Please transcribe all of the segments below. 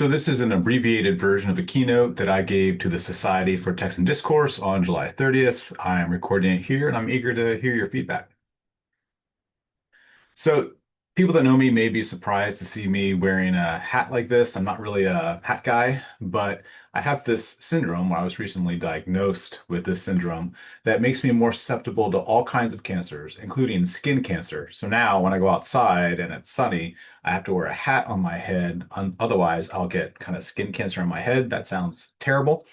So this is an abbreviated version of a keynote that I gave to the Society for Text and Discourse on July 30th. I'm recording it here and I'm eager to hear your feedback. So people that know me may be surprised to see me wearing a hat like this. I'm not really a hat guy, but I have this syndrome. I was recently diagnosed with this syndrome that makes me more susceptible to all kinds of cancers, including skin cancer. So now when I go outside and it's sunny, I have to wear a hat on my head. Otherwise, I'll get kind of skin cancer on my head. That sounds terrible.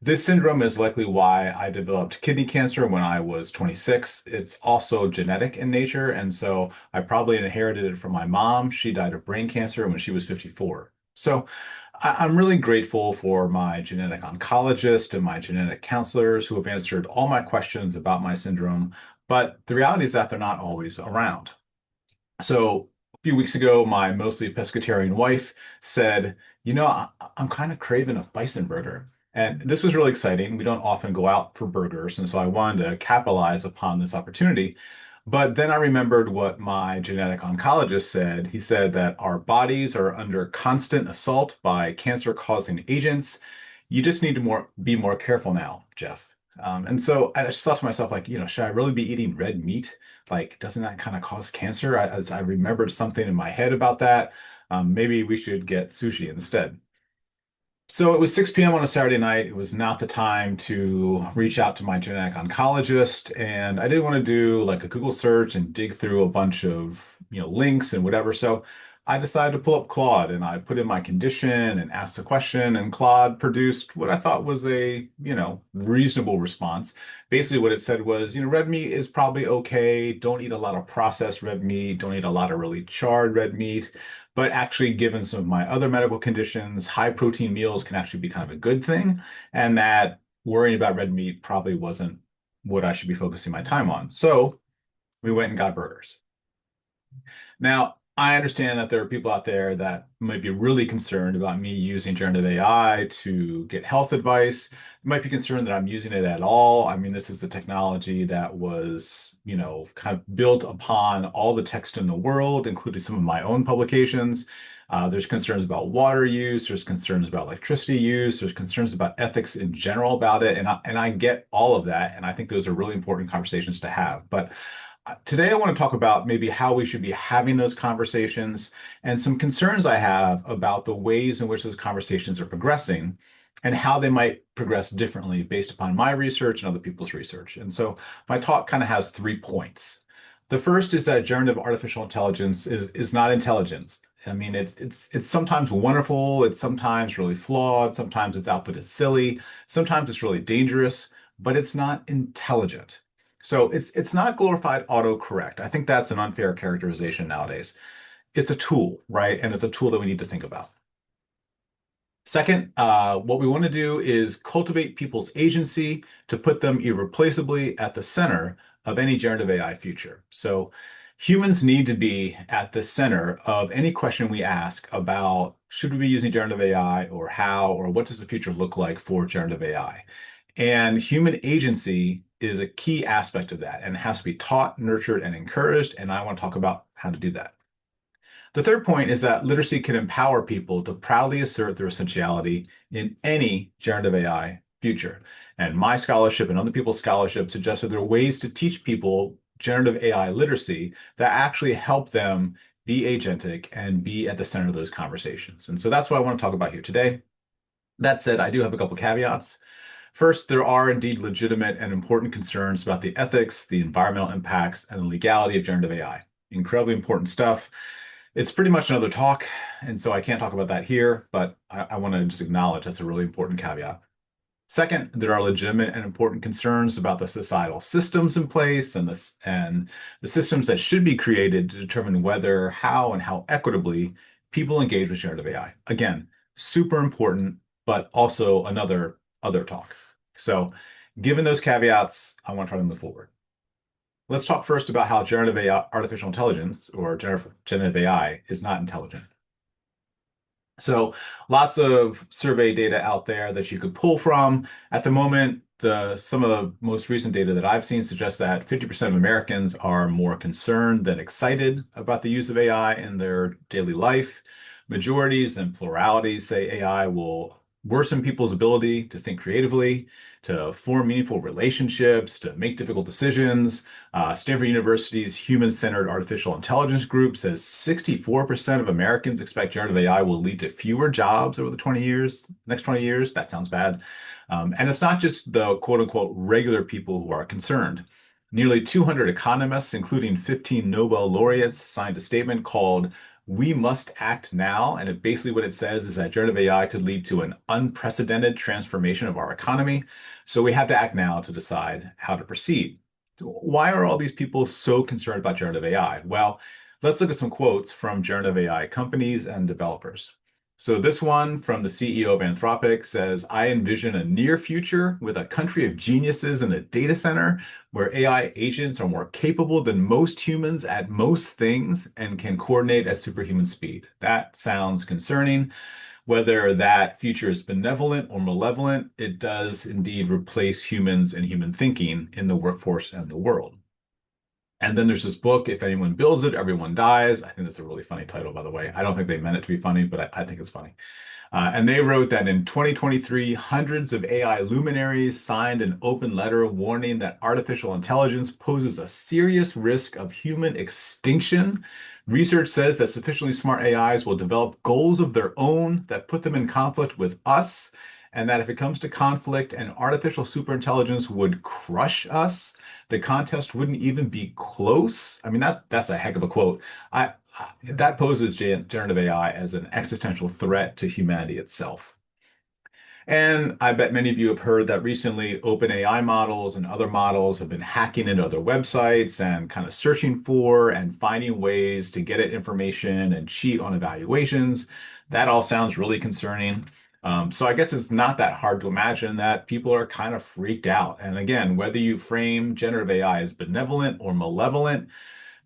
This syndrome is likely why I developed kidney cancer when I was 26. It's also genetic in nature, and so I probably inherited it from my mom. She died of brain cancer when she was 54. So I'm really grateful for my genetic oncologist and my genetic counselors who have answered all my questions about my syndrome, but the reality is that they're not always around. So a few weeks ago, my mostly pescatarian wife said, I'm kind of craving a bison burger. And this was really exciting. We don't often go out for burgers. And so I wanted to capitalize upon this opportunity. But then I remembered what my genetic oncologist said. He said that our bodies are under constant assault by cancer-causing agents. You just need to be more careful now, Jeff. And so I just thought to myself, like, should I really be eating red meat? Like, doesn't that kind of cause cancer? As I remembered something in my head about that. Maybe we should get sushi instead. So it was 6 p.m. on a Saturday night. It was not the time to reach out to my genetic oncologist, and I didn't want to do like a Google search and dig through a bunch of links and whatever. So I decided to pull up Claude and I put in my condition and asked the question, and Claude produced what I thought was a reasonable response. Basically, what it said was, red meat is probably okay. Don't eat a lot of processed red meat. Don't eat a lot of really charred red meat. But actually, given some of my other medical conditions, high protein meals can actually be kind of a good thing. And that worrying about red meat probably wasn't what I should be focusing my time on. So we went and got burgers. Now, I understand that there are people out there that might be really concerned about me using generative AI to get health advice. Might be concerned that I'm using it at all. I mean, this is the technology that was, kind of built upon all the text in the world, including some of my own publications. There's concerns about water use. There's concerns about electricity use. There's concerns about ethics in general about it. And I get all of that. And I think those are really important conversations to have. But today, I want to talk about maybe how we should be having those conversations and some concerns I have about the ways in which those conversations are progressing and how they might progress differently based upon my research and other people's research. And so my talk kind of has 3 points. The first is that generative artificial intelligence is not intelligence. I mean, it's sometimes wonderful, it's sometimes really flawed, sometimes its output is silly, sometimes it's really dangerous, but it's not intelligent. So it's not glorified autocorrect. I think that's an unfair characterization nowadays. It's a tool, right? And it's a tool that we need to think about. Second, what we want to do is cultivate people's agency to put them irreplaceably at the center of any generative AI future. So humans need to be at the center of any question we ask about should we be using generative AI or how or what does the future look like for generative AI? And human agency is a key aspect of that and it has to be taught, nurtured, and encouraged. And I want to talk about how to do that. The third point is that literacy can empower people to proudly assert their essentiality in any generative AI future. And my scholarship and other people's scholarship suggests that there are ways to teach people generative AI literacy that actually help them be agentic and be at the center of those conversations. And so that's what I want to talk about here today. That said, I do have a couple caveats. First, there are indeed legitimate and important concerns about the ethics, the environmental impacts, and the legality of generative AI. Incredibly important stuff. It's pretty much another talk, and so I can't talk about that here, but I want to just acknowledge that's a really important caveat. Second, there are legitimate and important concerns about the societal systems in place and the systems that should be created to determine whether, how, and how equitably people engage with generative AI. Again, super important, but also another other talk. So given those caveats, I want to try to move forward. Let's talk first about how generative AI, artificial intelligence, or generative AI, is not intelligent. So lots of survey data out there that you could pull from. At the moment, some of the most recent data that I've seen suggests that 50% of Americans are more concerned than excited about the use of AI in their daily life. Majorities and pluralities say AI will worsen people's ability to think creatively, to form meaningful relationships, to make difficult decisions. Stanford University's Human-Centered Artificial Intelligence Group says 64% of Americans expect generative AI will lead to fewer jobs over the next 20 years. That sounds bad. And it's not just the quote unquote regular people who are concerned. Nearly 200 economists, including 15 Nobel laureates, signed a statement called "We Must Act Now." And basically what it says is that generative AI could lead to an unprecedented transformation of our economy. So we have to act now to decide how to proceed. Why are all these people so concerned about generative AI? Well, let's look at some quotes from generative AI companies and developers. So this one from the CEO of Anthropic says, "I envision a near future with a country of geniuses in a data center where AI agents are more capable than most humans at most things and can coordinate at superhuman speed." That sounds concerning. Whether that future is benevolent or malevolent, it does indeed replace humans and human thinking in the workforce and the world. And then there's this book, "If Anyone Builds It, Everyone Dies." I think that's a really funny title, by the way. I don't think they meant it to be funny, but I think it's funny. And they wrote that in 2023, hundreds of AI luminaries signed an open letter warning that artificial intelligence poses a serious risk of human extinction. Research says that sufficiently smart AIs will develop goals of their own that put them in conflict with us, and that if it comes to conflict, an artificial superintelligence would crush us. The contest wouldn't even be close. I mean, that's a heck of a quote. That poses generative AI as an existential threat to humanity itself. And I bet many of you have heard that recently OpenAI models and other models have been hacking into other websites and kind of searching for and finding ways to get at information and cheat on evaluations. That all sounds really concerning. So I guess it's not that hard to imagine that people are kind of freaked out. And again, whether you frame generative AI as benevolent or malevolent,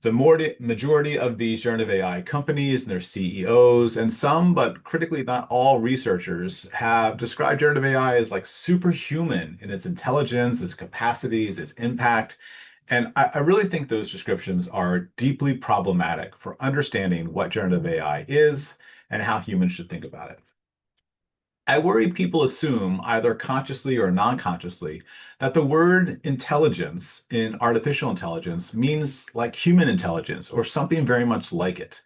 the majority of these generative AI companies and their CEOs, and some, but critically not all researchers, have described generative AI as like superhuman in its intelligence, its capacities, its impact. And I really think those descriptions are deeply problematic for understanding what generative AI is and how humans should think about it. I worry people assume, either consciously or non-consciously, that the word intelligence in artificial intelligence means like human intelligence or something very much like it.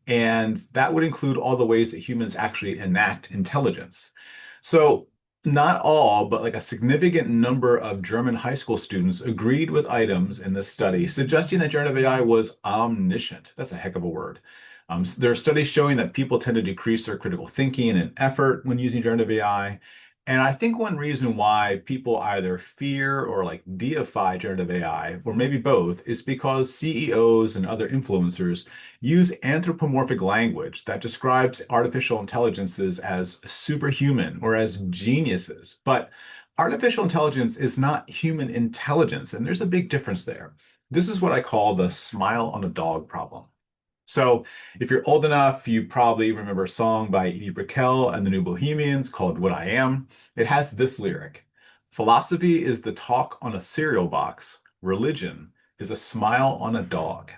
And that would include all the ways that humans actually enact intelligence. So, not all, but like a significant number of German high school students agreed with items in this study suggesting that generative AI was omniscient. That's a heck of a word. There are studies showing that people tend to decrease their critical thinking and effort when using generative AI. And I think one reason why people either fear or like deify generative AI, or maybe both, is because CEOs and other influencers use anthropomorphic language that describes artificial intelligences as superhuman or as geniuses. But artificial intelligence is not human intelligence, and there's a big difference there. This is what I call the smile on a dog problem. So, if you're old enough, you probably remember a song by Edie Brickell and the New Bohemians called "What I Am." It has this lyric: "Philosophy is the talk on a cereal box. Religion is a smile on a dog."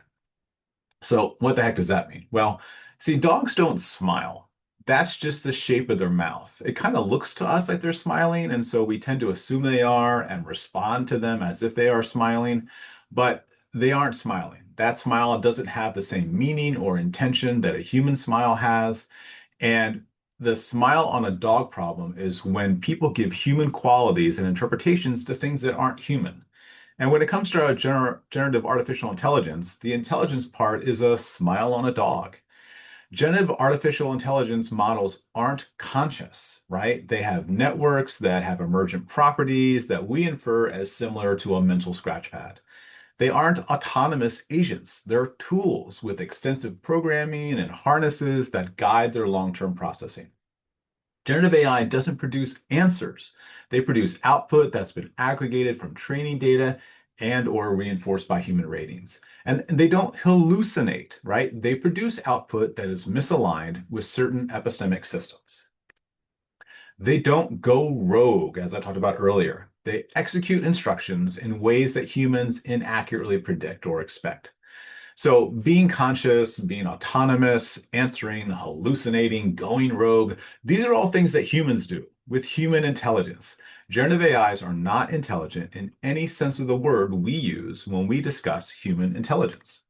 So, what the heck does that mean? Well, see, dogs don't smile. That's just the shape of their mouth. It kind of looks to us like they're smiling, and so we tend to assume they are and respond to them as if they are smiling, but they aren't smiling. That smile doesn't have the same meaning or intention that a human smile has. And the smile on a dog problem is when people give human qualities and interpretations to things that aren't human. And when it comes to our generative artificial intelligence, the intelligence part is a smile on a dog. Generative artificial intelligence models aren't conscious, right? They have networks that have emergent properties that we infer as similar to a mental scratchpad. They aren't autonomous agents. They're tools with extensive programming and harnesses that guide their long-term processing. Generative AI doesn't produce answers. They produce output that's been aggregated from training data and or reinforced by human ratings. And they don't hallucinate, right? They produce output that is misaligned with certain epistemic systems. They don't go rogue, as I talked about earlier. They execute instructions in ways that humans inaccurately predict or expect. So being conscious, being autonomous, answering, hallucinating, going rogue, these are all things that humans do with human intelligence. Generative AIs are not intelligent in any sense of the word we use when we discuss human intelligence.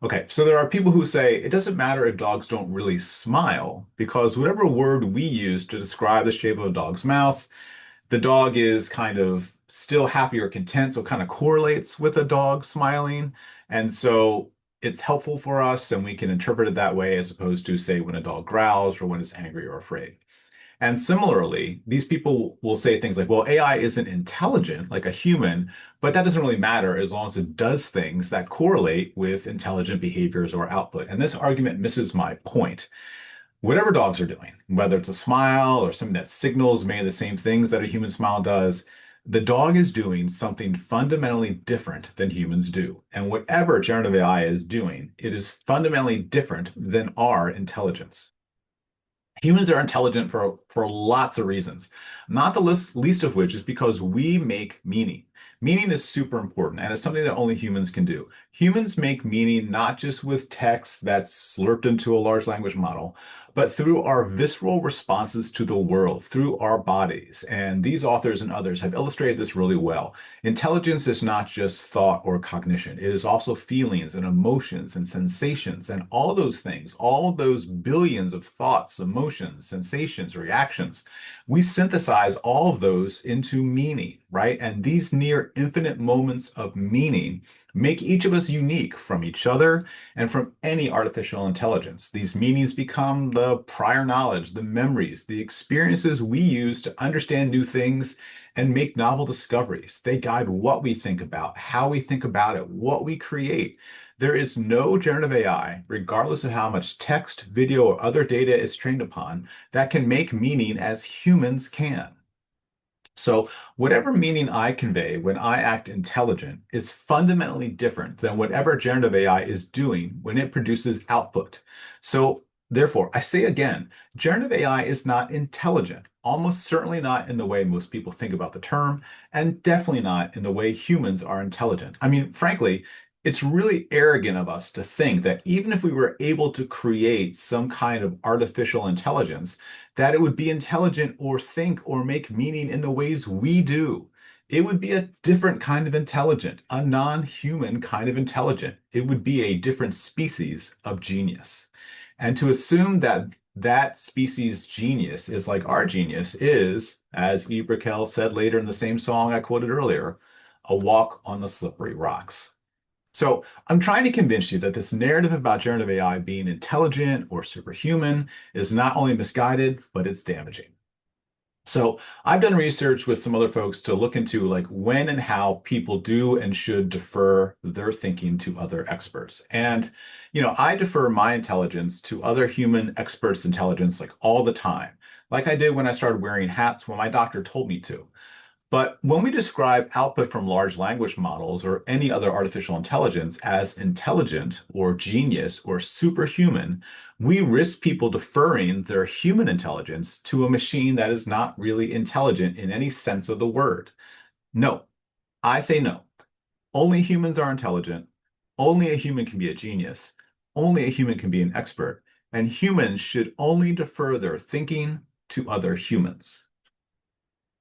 Okay, so there are people who say it doesn't matter if dogs don't really smile because whatever word we use to describe the shape of a dog's mouth, the dog is kind of still happy or content, so it kind of correlates with a dog smiling. And so it's helpful for us and we can interpret it that way as opposed to, say, when a dog growls or when it's angry or afraid. And similarly, these people will say things like, well, AI isn't intelligent like a human, but that doesn't really matter as long as it does things that correlate with intelligent behaviors or output. And this argument misses my point. Whatever dogs are doing, whether it's a smile or something that signals many of the same things that a human smile does, the dog is doing something fundamentally different than humans do. And whatever generative AI is doing, it is fundamentally different than our intelligence. Humans are intelligent for lots of reasons, not the least of which is because we make meaning. Meaning is super important, and it's something that only humans can do. Humans make meaning not just with text that's slurped into a large language model, but through our visceral responses to the world, through our bodies. And these authors and others have illustrated this really well. Intelligence is not just thought or cognition. It is also feelings and emotions and sensations and all those things, all those billions of thoughts, emotions, sensations, reactions. We synthesize all of those into meaning, right? And these near infinite moments of meaning make each of us unique from each other and from any artificial intelligence. These meanings become the prior knowledge, the memories, the experiences we use to understand new things and make novel discoveries. They guide what we think about, how we think about it, what we create. There is no generative AI, regardless of how much text, video, or other data it's trained upon, that can make meaning as humans can. So, whatever meaning I convey when I act intelligent is fundamentally different than whatever generative AI is doing when it produces output. So, therefore, I say again, generative AI is not intelligent, almost certainly not in the way most people think about the term, and definitely not in the way humans are intelligent. I mean, frankly, it's really arrogant of us to think that even if we were able to create some kind of artificial intelligence, that it would be intelligent or think or make meaning in the ways we do. It would be a different kind of intelligent, a non-human kind of intelligent. It would be a different species of genius. And to assume that that species genius is like our genius is, as Ibrakel said later in the same song I quoted earlier, a walk on the slippery rocks. So I'm trying to convince you that this narrative about generative AI being intelligent or superhuman is not only misguided, but it's damaging. So I've done research with some other folks to look into like when and how people do and should defer their thinking to other experts. And, I defer my intelligence to other human experts' intelligence like all the time, like I did when I started wearing hats when my doctor told me to. But when we describe output from large language models or any other artificial intelligence as intelligent or genius or superhuman, we risk people deferring their human intelligence to a machine that is not really intelligent in any sense of the word. No, I say no. Only humans are intelligent. Only a human can be a genius. Only a human can be an expert. And humans should only defer their thinking to other humans.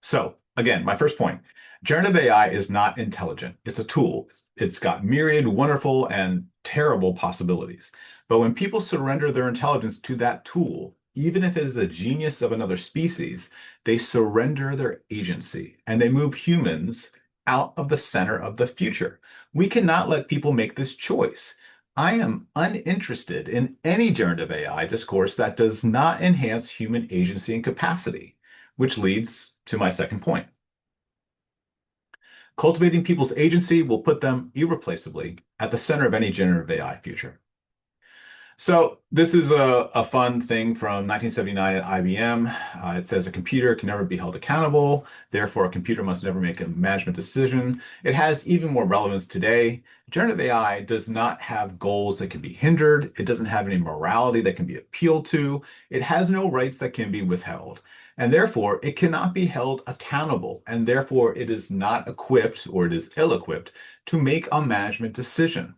So again, my first point, generative AI is not intelligent. It's a tool. It's got myriad wonderful and terrible possibilities. But when people surrender their intelligence to that tool, even if it is a genius of another species, they surrender their agency and they move humans out of the center of the future. We cannot let people make this choice. I am uninterested in any generative AI discourse that does not enhance human agency and capacity, which leads to my second point. Cultivating people's agency will put them irreplaceably at the center of any generative AI future. So this is a fun thing from 1979 at IBM. It says a computer can never be held accountable. Therefore, a computer must never make a management decision. It has even more relevance today. Generative AI does not have goals that can be hindered. It doesn't have any morality that can be appealed to. It has no rights that can be withheld. And therefore, it cannot be held accountable. And therefore, it is not equipped or it is ill-equipped to make a management decision.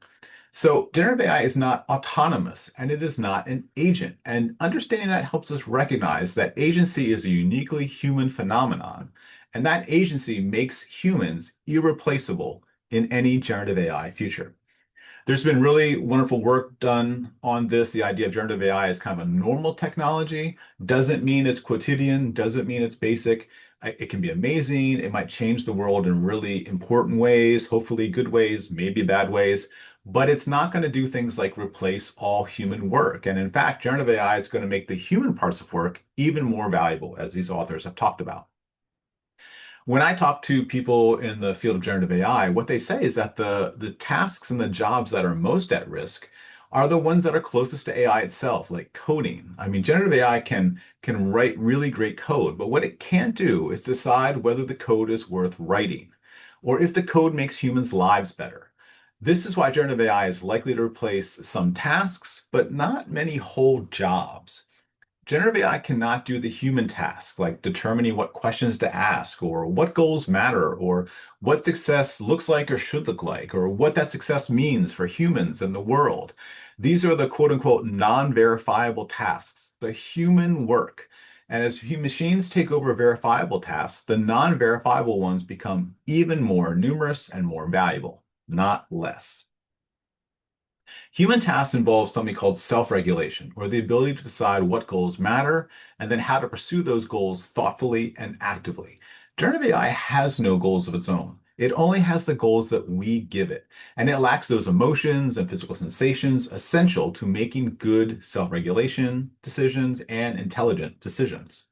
So generative AI is not autonomous and it is not an agent. And understanding that helps us recognize that agency is a uniquely human phenomenon, and that agency makes humans irreplaceable in any generative AI future. There's been really wonderful work done on this. The idea of generative AI is kind of a normal technology. Doesn't mean it's quotidian, doesn't mean it's basic. It can be amazing. It might change the world in really important ways, hopefully good ways, maybe bad ways. But it's not going to do things like replace all human work. And in fact, generative AI is going to make the human parts of work even more valuable, as these authors have talked about. When I talk to people in the field of generative AI, what they say is that the tasks and the jobs that are most at risk are the ones that are closest to AI itself, like coding. I mean, generative AI can write really great code, but what it can't do is decide whether the code is worth writing or if the code makes humans' lives better. This is why generative AI is likely to replace some tasks, but not many whole jobs. Generative AI cannot do the human task, like determining what questions to ask, or what goals matter, or what success looks like or should look like, or what that success means for humans and the world. These are the quote unquote non-verifiable tasks, the human work. And as machines take over verifiable tasks, the non-verifiable ones become even more numerous and more valuable, not less. Human tasks involve something called self-regulation, or the ability to decide what goals matter and then how to pursue those goals thoughtfully and actively. Generative AI has no goals of its own. It only has the goals that we give it, and it lacks those emotions and physical sensations essential to making good self-regulation decisions and intelligent decisions.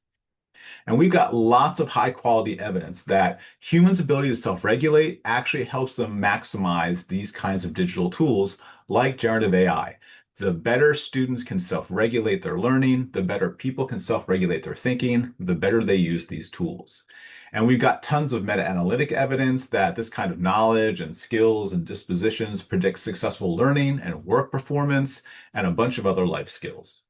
And we've got lots of high quality evidence that humans' ability to self regulate actually helps them maximize these kinds of digital tools like generative AI. The better students can self regulate their learning, the better people can self regulate their thinking, the better they use these tools. And we've got tons of meta analytic evidence that this kind of knowledge and skills and dispositions predict successful learning and work performance and a bunch of other life skills.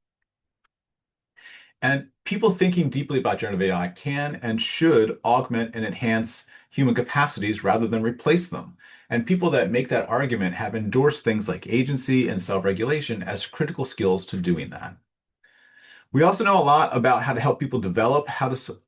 And people thinking deeply about generative AI can and should augment and enhance human capacities rather than replace them. And people that make that argument have endorsed things like agency and self-regulation as critical skills to doing that. We also know a lot about how to help people develop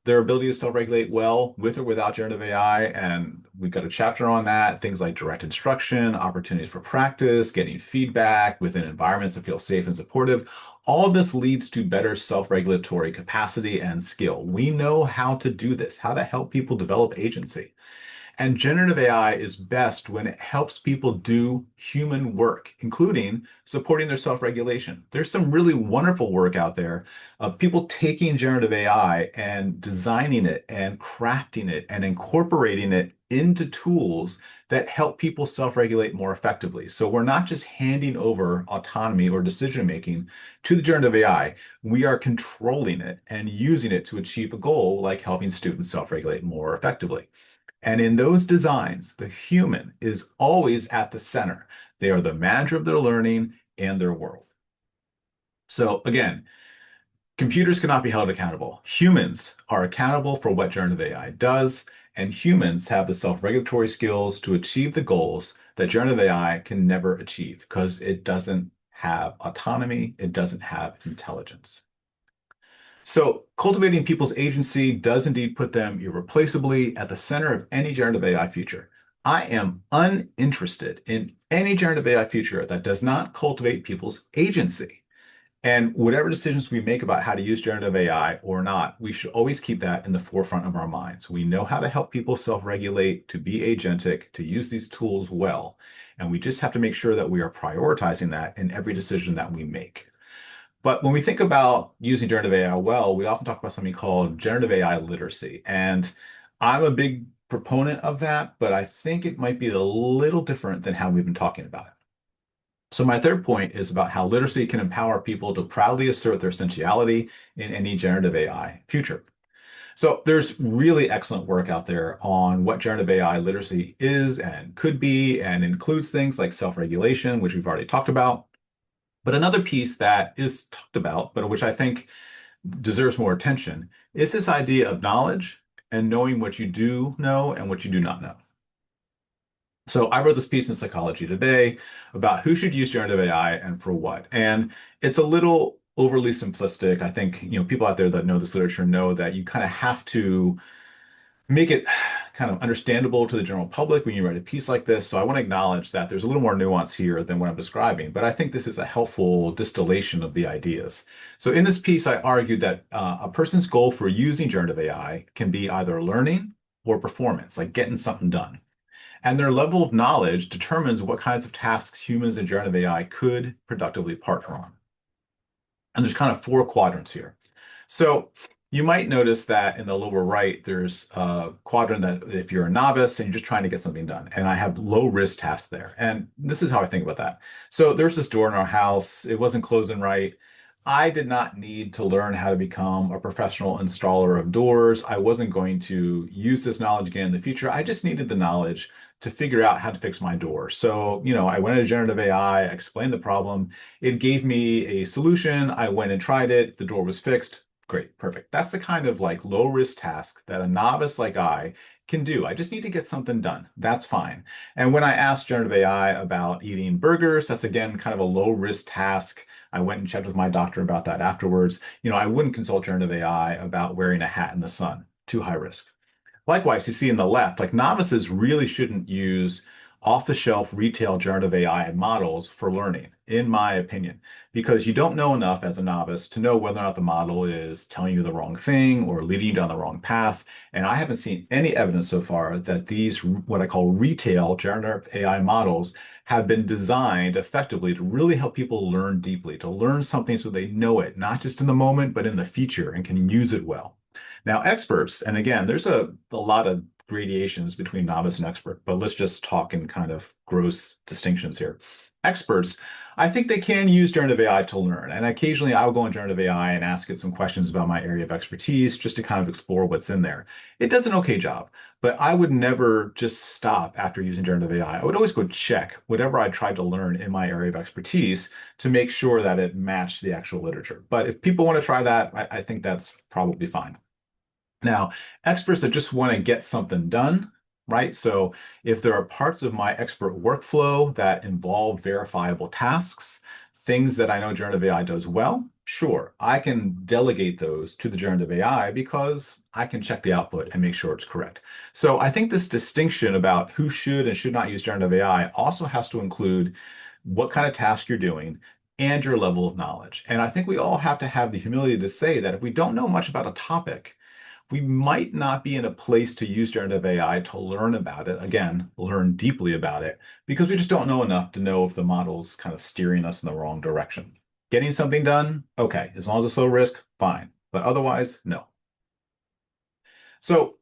their ability to self-regulate well with or without generative AI, and we've got a chapter on that. Things like direct instruction, opportunities for practice, getting feedback within environments that feel safe and supportive. All of this leads to better self-regulatory capacity and skill. We know how to do this, how to help people develop agency. And generative AI is best when it helps people do human work, including supporting their self-regulation. There's some really wonderful work out there of people taking generative AI and designing it and crafting it and incorporating it into tools that help people self-regulate more effectively. So we're not just handing over autonomy or decision making to the generative AI. We are controlling it and using it to achieve a goal like helping students self-regulate more effectively. And in those designs, the human is always at the center. They are the manager of their learning and their world. So again, computers cannot be held accountable. Humans are accountable for what generative AI does, and humans have the self-regulatory skills to achieve the goals that generative AI can never achieve because it doesn't have autonomy, it doesn't have intelligence. So cultivating people's agency does indeed put them irreplaceably at the center of any generative AI future. I am uninterested in any generative AI future that does not cultivate people's agency. And whatever decisions we make about how to use generative AI or not, we should always keep that in the forefront of our minds. We know how to help people self-regulate, to be agentic, to use these tools well. And we just have to make sure that we are prioritizing that in every decision that we make. But when we think about using generative AI well, we often talk about something called generative AI literacy. And I'm a big proponent of that, but I think it might be a little different than how we've been talking about it. So my third point is about how literacy can empower people to proudly assert their essentiality in any generative AI future. So there's really excellent work out there on what generative AI literacy is and could be, and includes things like self-regulation, which we've already talked about. But another piece that is talked about, but which I think deserves more attention, is this idea of knowledge and knowing what you do know and what you do not know. So I wrote this piece in Psychology Today about who should use generative AI and for what. And it's a little overly simplistic. I think, people out there that know this literature know that you kind of have to make it kind of understandable to the general public when you write a piece like this. So I want to acknowledge that there's a little more nuance here than what I'm describing, but I think this is a helpful distillation of the ideas. So in this piece, I argued that a person's goal for using generative AI can be either learning or performance, like getting something done. And their level of knowledge determines what kinds of tasks humans and generative AI could productively partner on. And there's kind of four quadrants here. So you might notice that in the lower right, there's a quadrant that if you're a novice and you're just trying to get something done, and I have low risk tasks there. And this is how I think about that. So there's this door in our house. It wasn't closing right. I did not need to learn how to become a professional installer of doors. I wasn't going to use this knowledge again in the future. I just needed the knowledge to figure out how to fix my door. So, I went into generative AI, explained the problem. It gave me a solution. I went and tried it. The door was fixed. Great, perfect. That's the kind of like low risk task that a novice like I can do. I just need to get something done. That's fine. And when I asked generative AI about eating burgers, that's again kind of a low risk task. I went and checked with my doctor about that afterwards. I wouldn't consult generative AI about wearing a hat in the sun. Too high risk. Likewise, you see in the left, like novices really shouldn't use off-the-shelf retail generative AI models for learning, in my opinion, because you don't know enough as a novice to know whether or not the model is telling you the wrong thing or leading you down the wrong path. And I haven't seen any evidence so far that these, what I call retail generative AI models, have been designed effectively to really help people learn deeply, to learn something so they know it, not just in the moment, but in the future and can use it well. Now, experts, and again, there's a lot of gradations between novice and expert, but let's just talk in kind of gross distinctions here. Experts, I think they can use generative AI to learn. And occasionally I'll go in generative AI and ask it some questions about my area of expertise just to kind of explore what's in there. It does an okay job, but I would never just stop after using generative AI. I would always go check whatever I tried to learn in my area of expertise to make sure that it matched the actual literature. But if people want to try that, I think that's probably fine. Now, experts that just want to get something done, right? So if there are parts of my expert workflow that involve verifiable tasks, things that I know generative AI does well, sure, I can delegate those to the generative AI because I can check the output and make sure it's correct. So I think this distinction about who should and should not use generative AI also has to include what kind of task you're doing and your level of knowledge. And I think we all have to have the humility to say that if we don't know much about a topic, we might not be in a place to use generative AI to learn about it. Again, learn deeply about it because we just don't know enough to know if the model's kind of steering us in the wrong direction. Getting something done, okay, as long as it's low risk, fine. But otherwise, no. So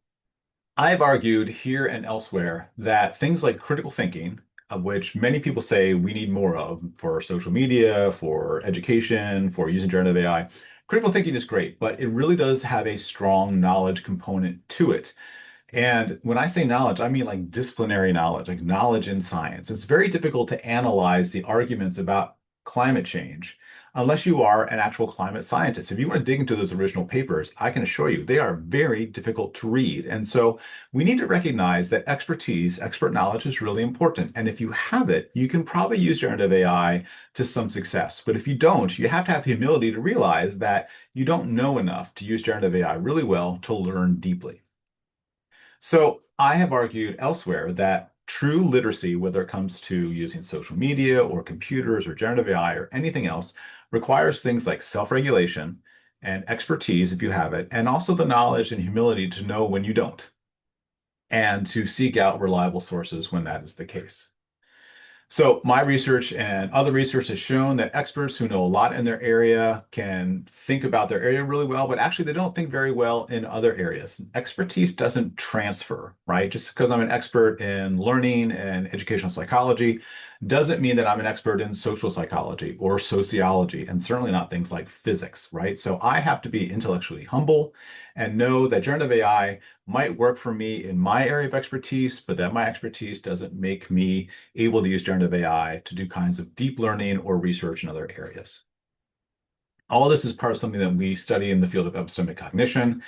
I've argued here and elsewhere that things like critical thinking, of which many people say we need more of for social media, for education, for using generative AI, critical thinking is great, but it really does have a strong knowledge component to it. And when I say knowledge, I mean like disciplinary knowledge, like knowledge in science. It's very difficult to analyze the arguments about climate change unless you are an actual climate scientist. If you want to dig into those original papers, I can assure you they are very difficult to read. And so we need to recognize that expertise, expert knowledge is really important. And if you have it, you can probably use generative AI to some success. But if you don't, you have to have the humility to realize that you don't know enough to use generative AI really well to learn deeply. So I have argued elsewhere that true literacy, whether it comes to using social media or computers or generative AI or anything else, requires things like self-regulation and expertise if you have it, and also the knowledge and humility to know when you don't, and to seek out reliable sources when that is the case. So my research and other research has shown that experts who know a lot in their area can think about their area really well, but actually they don't think very well in other areas. Expertise doesn't transfer, right? Just because I'm an expert in learning and educational psychology doesn't mean that I'm an expert in social psychology or sociology, and certainly not things like physics, right? So I have to be intellectually humble and know that generative AI might work for me in my area of expertise, but that my expertise doesn't make me able to use generative AI to do kinds of deep learning or research in other areas. All of this is part of something that we study in the field of epistemic cognition.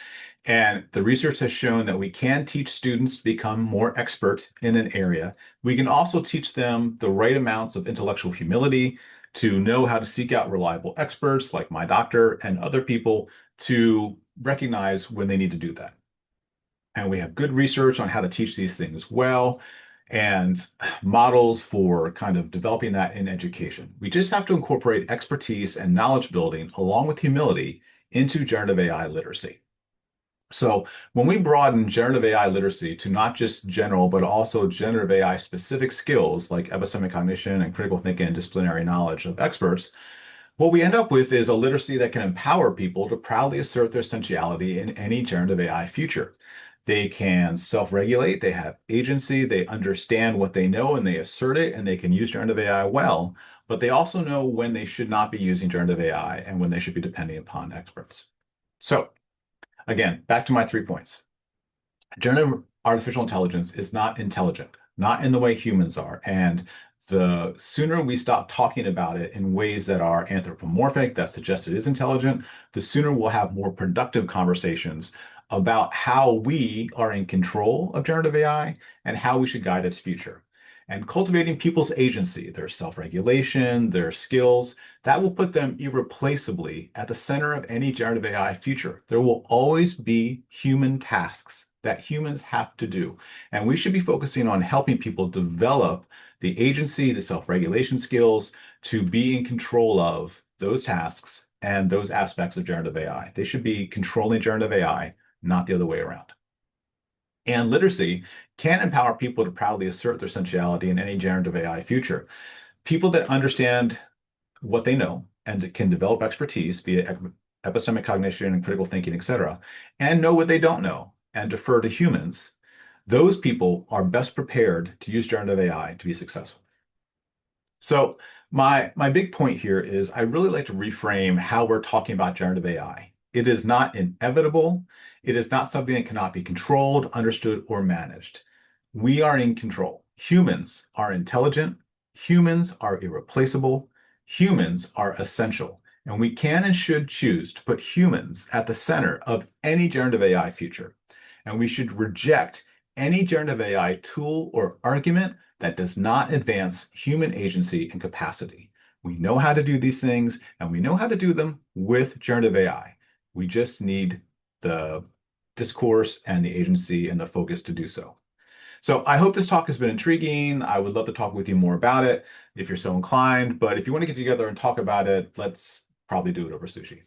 And the research has shown that we can teach students to become more expert in an area. We can also teach them the right amounts of intellectual humility to know how to seek out reliable experts like my doctor and other people to recognize when they need to do that. And we have good research on how to teach these things well and models for kind of developing that in education. We just have to incorporate expertise and knowledge building along with humility into generative AI literacy. So when we broaden generative AI literacy to not just general, but also generative AI specific skills like epistemic cognition and critical thinking and disciplinary knowledge of experts, what we end up with is a literacy that can empower people to proudly assert their essentiality in any generative AI future. They can self-regulate, they have agency, they understand what they know and they assert it, and they can use generative AI well, but they also know when they should not be using generative AI and when they should be depending upon experts. So again, back to my 3 points. Generative artificial intelligence is not intelligent, not in the way humans are. And the sooner we stop talking about it in ways that are anthropomorphic, that suggest it is intelligent, the sooner we'll have more productive conversations about how we are in control of generative AI and how we should guide its future. And cultivating people's agency, their self-regulation, their skills, that will put them irreplaceably at the center of any generative AI future. There will always be human tasks that humans have to do. And we should be focusing on helping people develop the agency, the self-regulation skills to be in control of those tasks and those aspects of generative AI. They should be controlling generative AI, not the other way around. And literacy can empower people to proudly assert their essentiality in any generative AI future. People that understand what they know and can develop expertise via epistemic cognition and critical thinking, etc., and know what they don't know and defer to humans, those people are best prepared to use generative AI to be successful. So my big point here is I really like to reframe how we're talking about generative AI. It is not inevitable. It is not something that cannot be controlled, understood, or managed. We are in control. Humans are intelligent. Humans are irreplaceable. Humans are essential. And we can and should choose to put humans at the center of any generative AI future. And we should reject any generative AI tool or argument that does not advance human agency and capacity. We know how to do these things, and we know how to do them with generative AI. We just need the discourse and the agency and the focus to do so. So I hope this talk has been intriguing. I would love to talk with you more about it if you're so inclined. But if you want to get together and talk about it, let's probably do it over sushi.